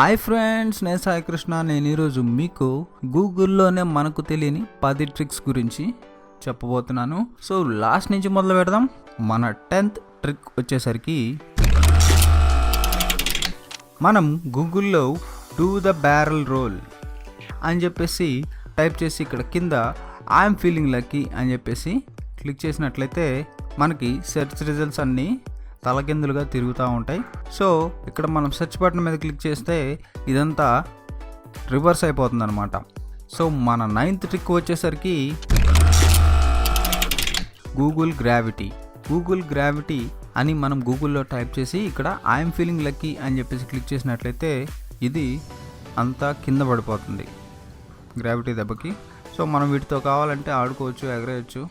Hi friends, నేను సాయి కృష్ణ. నేను ఈరోజు మీకు గూగుల్లోనే మనకు తెలియని 10 ట్రిక్స్ గురించి చెప్పబోతున్నాను. సో లాస్ట్ నుంచి మొదలు పెడదాం. మన 10th ట్రిక్ వచ్చేసరికి మనం గూగుల్లో డూ ద బ్యారల్ రోల్ అని చెప్పేసి టైప్ చేసి ఇక్కడ కింద ఐఎమ్ ఫీలింగ్ లక్కీ అని చెప్పేసి క్లిక్ చేసినట్లయితే మనకి సెర్చ్ రిజల్ట్స్ అన్నీ తలకిందులుగా తిరుగుతూ ఉంటాయి. సో ఇక్కడ మనం సెర్చ్ బటన్ మీద క్లిక్ చేస్తే ఇదంతా రివర్స్ అయిపోతుంది అనమాట. సో మన 9th ట్రిక్ వచ్చేసరికి గూగుల్ గ్రావిటీ అని మనం గూగుల్లో టైప్ చేసి ఇక్కడ ఐఎమ్ ఫీలింగ్ లక్కీ అని చెప్పేసి క్లిక్ చేసినట్లయితే ఇది అంతా కింద పడిపోతుంది గ్రావిటీ దెబ్బకి. సో మనం వీటితో కావాలంటే ఆడుకోవచ్చు, ఎగరేయచ్చు,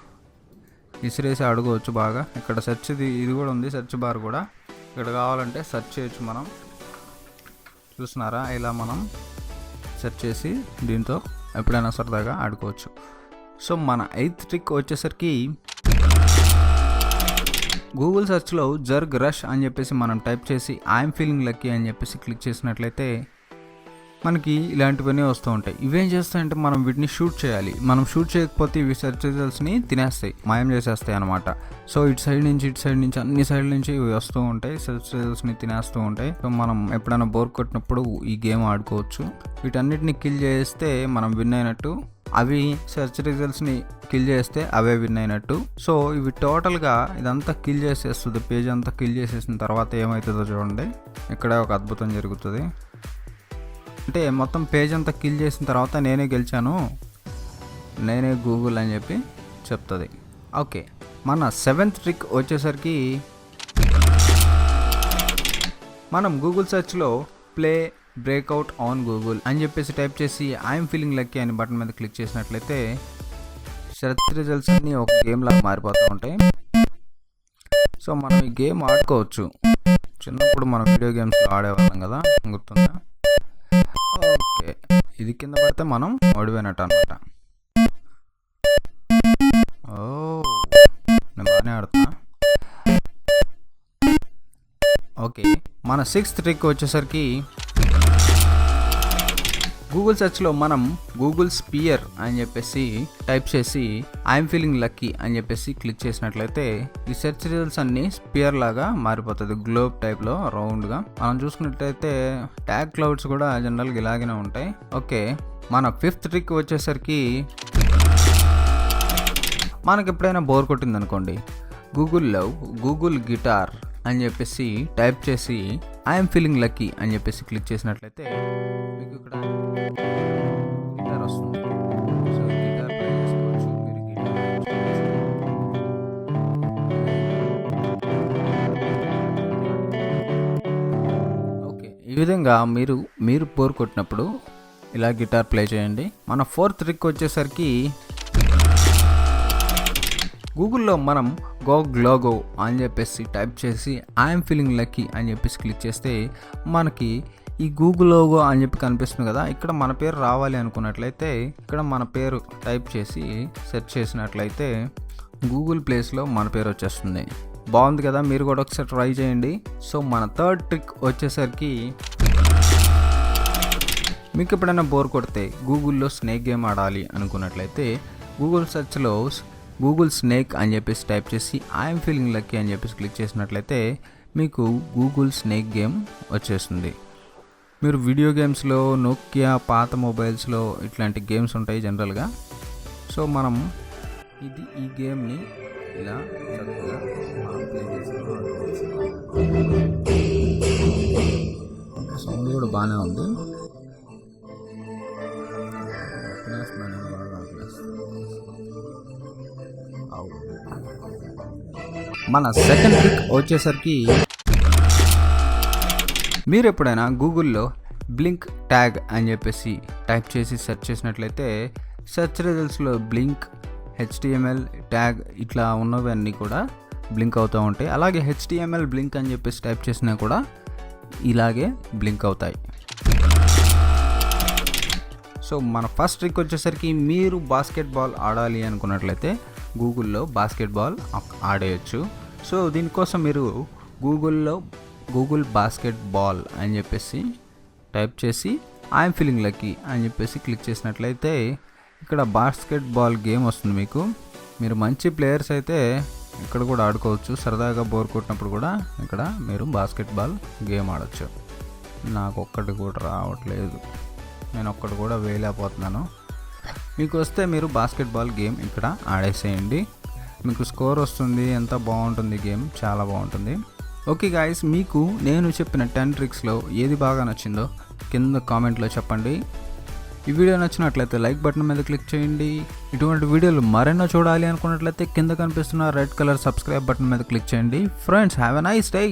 ఇసిరేసి ఆడుకోవచ్చు బాగా. ఇక్కడ సెర్చ్ ఇది కూడా ఉంది, సెర్చ్ బార్ కూడా. ఇక్కడ కావాలంటే సెర్చ్ చేయొచ్చు మనం. చూస్తున్నారా, ఇలా మనం సెర్చ్ చేసి దీంతో ఎప్పుడైనా సరదాగా ఆడుకోవచ్చు. సో మన 8th ట్రిక్ వచ్చేసరికి గూగుల్ సెర్చ్లో జర్గ్ రష్ అని చెప్పేసి మనం టైప్ చేసి ఐఎమ్ ఫీలింగ్ లక్కీ అని చెప్పేసి క్లిక్ చేసినట్లయితే మనకి ఇలాంటివన్నీ వస్తూ ఉంటాయి. ఇవేం చేస్తాయంటే మనం వీటిని షూట్ చేయాలి. మనం షూట్ చేయకపోతే ఇవి సెర్చ్ రిజల్ట్స్ని తినేస్తాయి, మాయం చేసేస్తాయి అనమాట. సో ఇటు సైడ్ నుంచి అన్ని సైడ్ నుంచి ఇవి వస్తూ ఉంటాయి, సెర్చ్ రిజల్ట్స్ని తినేస్తూ ఉంటాయి. సో మనం ఎప్పుడైనా బోర్ కొట్టినప్పుడు ఈ గేమ్ ఆడుకోవచ్చు. వీటన్నిటిని కిల్ చేస్తే మనం విన్ అయినట్టు, అవి సెర్చ్ రిజల్ట్స్ని కిల్ చేస్తే అవే విన్ అయినట్టు. సో ఇవి టోటల్గా ఇదంతా కిల్ చేసేస్తుంది. పేజ్ అంతా కిల్ చేసేసిన తర్వాత ఏమవుతుందో చూడండి. ఇక్కడ ఒక అద్భుతం జరుగుతుంది. అంటే మొత్తం పేజ్ అంతా కిల్ చేసిన తర్వాత నేనే గెలిచాను, నేనే గూగుల్ అని చెప్పి చెప్తుంది. ఓకే, మన 7th ట్రిక్ వచ్చేసరికి మనం గూగుల్ సెర్చ్లో ప్లే బ్రేక్అవుట్ ఆన్ గూగుల్ అని చెప్పేసి టైప్ చేసి ఐఎమ్ ఫీలింగ్ లక్కీ అని బటన్ మీద క్లిక్ చేసినట్లయితే సెర్చ్ రిజల్ట్స్ అన్నీ ఒక గేమ్ లాగా మారిపోతూ ఉంటాయి. సో మనం ఈ గేమ్ ఆడుకోవచ్చు. చిన్నప్పుడు మనం వీడియో గేమ్స్లో ఆడేవాళ్ళం కదా, గుర్తుందా? ఓకే, ఇది కింద పడితే మనం ఓడిపోయినట్టు అనమాట. నేను బాగానే ఆడుతున్నా. ఓకే, మన 6th ట్రిక్ వచ్చేసరికి గూగుల్ సెర్చ్లో మనం గూగుల్ స్పియర్ అని చెప్పేసి టైప్ చేసి ఐఎమ్ ఫీలింగ్ లక్కీ అని చెప్పేసి క్లిక్ చేసినట్లయితే ఈ సెర్చ్ రిజల్ట్స్ అన్నీ స్పియర్ లాగా మారిపోతుంది, గ్లోబ్ టైప్లో రౌండ్గా. మనం చూసుకున్నట్లయితే ట్యాగ్ క్లౌడ్స్ కూడా జనరల్గా ఇలాగనే ఉంటాయి. ఓకే, మన 5th ట్రిక్ వచ్చేసరికి మనకి ఎప్పుడైనా బోర్ కొట్టింది అనుకోండి, గూగుల్లో గూగుల్ గిటార్ అని చెప్పేసి టైప్ చేసి ఐఎమ్ ఫీలింగ్ లక్కీ అని చెప్పేసి క్లిక్ చేసినట్లయితే మీకు ఇక్కడ గిటార్ వస్తుంది. సో గిటార్ ప్లే చేసుకోవచ్చు మీరు. ఓకే, ఈ విధంగా మీరు బోర్ కొట్టినప్పుడు ఇలా గిటార్ ప్లే చేయండి. మన 4th ట్రిక్ వచ్చేసరికి గూగుల్లో మనం గోగ్లోగో అని చెప్పేసి టైప్ చేసి ఐఎమ్ ఫీలింగ్ లక్కీ అని చెప్పేసి క్లిక్ చేస్తే మనకి ఈ గూగుల్ లోగో అని చెప్పి కనిపిస్తుంది కదా, ఇక్కడ మన పేరు రావాలి అనుకున్నట్లయితే ఇక్కడ మన పేరు టైప్ చేసి సెర్చ్ చేసినట్లయితే గూగుల్ ప్లేస్లో మన పేరు వచ్చేస్తుంది. బాగుంది కదా, మీరు కూడా ఒకసారి ట్రై చేయండి. సో మన 3rd ట్రిక్ వచ్చేసరికి మీకు ఎప్పుడైనా బోర్ కొడితే గూగుల్లో స్నేక్ గేమ్ ఆడాలి అనుకున్నట్లయితే గూగుల్ సెర్చ్లో గూగుల్ స్నేక్ అని చెప్పేసి టైప్ చేసి ఐఎమ్ ఫీలింగ్ లక్కీ అని చెప్పేసి క్లిక్ చేసినట్లయితే మీకు గూగుల్ స్నేక్ గేమ్ వచ్చేస్తుంది. మీరు వీడియో గేమ్స్లో నోకియా పాత మొబైల్స్లో ఇట్లాంటి గేమ్స్ ఉంటాయి జనరల్గా. సో మనం ఈ గేమ్ని ఇలా చక్కగా ప్లే చేసుకోవచ్చు. సౌండ్ కూడా బాగానే ఉంది. మన 2nd ట్రిక్ వచ్చేసరికి మీరు ఎప్పుడైనా గూగుల్లో బ్లింక్ ట్యాగ్ అని చెప్పేసి టైప్ చేసి సెర్చ్ చేసినట్లయితే సెర్చ్ రిజల్ట్స్లో బ్లింక్, HTML ట్యాగ్ ఇట్లా ఉన్నవన్నీ కూడా బ్లింక్ అవుతూ ఉంటాయి. అలాగే HTML బ్లింక్ అని చెప్పేసి టైప్ చేసినా కూడా ఇలాగే బ్లింక్ అవుతాయి. సో మన 1st ట్రిక్ వచ్చేసరికి మీరు బాస్కెట్బాల్ ఆడాలి అనుకున్నట్లయితే గూగుల్లో బాస్కెట్బాల్ ఆడేయచ్చు. సో దీనికోసం మీరు గూగుల్లో గూగుల్ బాస్కెట్బాల్ అని చెప్పేసి టైప్ చేసి ఐఎమ్ ఫీలింగ్ లక్కీ అని చెప్పేసి క్లిక్ చేసినట్లయితే ఇక్కడ బాస్కెట్ బాల్ గేమ్ వస్తుంది మీకు. మీరు మంచి ప్లేయర్స్ అయితే ఇక్కడ కూడా ఆడుకోవచ్చు. సరదాగా బోర్ కొట్టినప్పుడు కూడా ఇక్కడ మీరు బాస్కెట్ బాల్ గేమ్ ఆడచ్చు. నాకు ఒక్కటి కూడా రావట్లేదు, నేను ఒక్కటి కూడా వేయలేకపోతున్నాను. మీకు వస్తే మీరు బాస్కెట్ బాల్ గేమ్ ఇక్కడ ఆడేసేయండి. మీకు స్కోర్ వస్తుంది, ఎంత బాగుంటుంది గేమ్, చాలా బాగుంటుంది. ఓకే గాయస్, మీకు నేను చెప్పిన 10 ట్రిక్స్లో ఏది బాగా నచ్చిందో కింద కామెంట్లో చెప్పండి. ఈ వీడియో నచ్చినట్లయితే లైక్ బటన్ మీద క్లిక్ చేయండి. ఇటువంటి వీడియోలు మరెన్నో చూడాలి అనుకున్నట్లయితే కింద కనిపిస్తున్న రెడ్ కలర్ సబ్స్క్రైబ్ బటన్ మీద క్లిక్ చేయండి. Friends, have a nice day.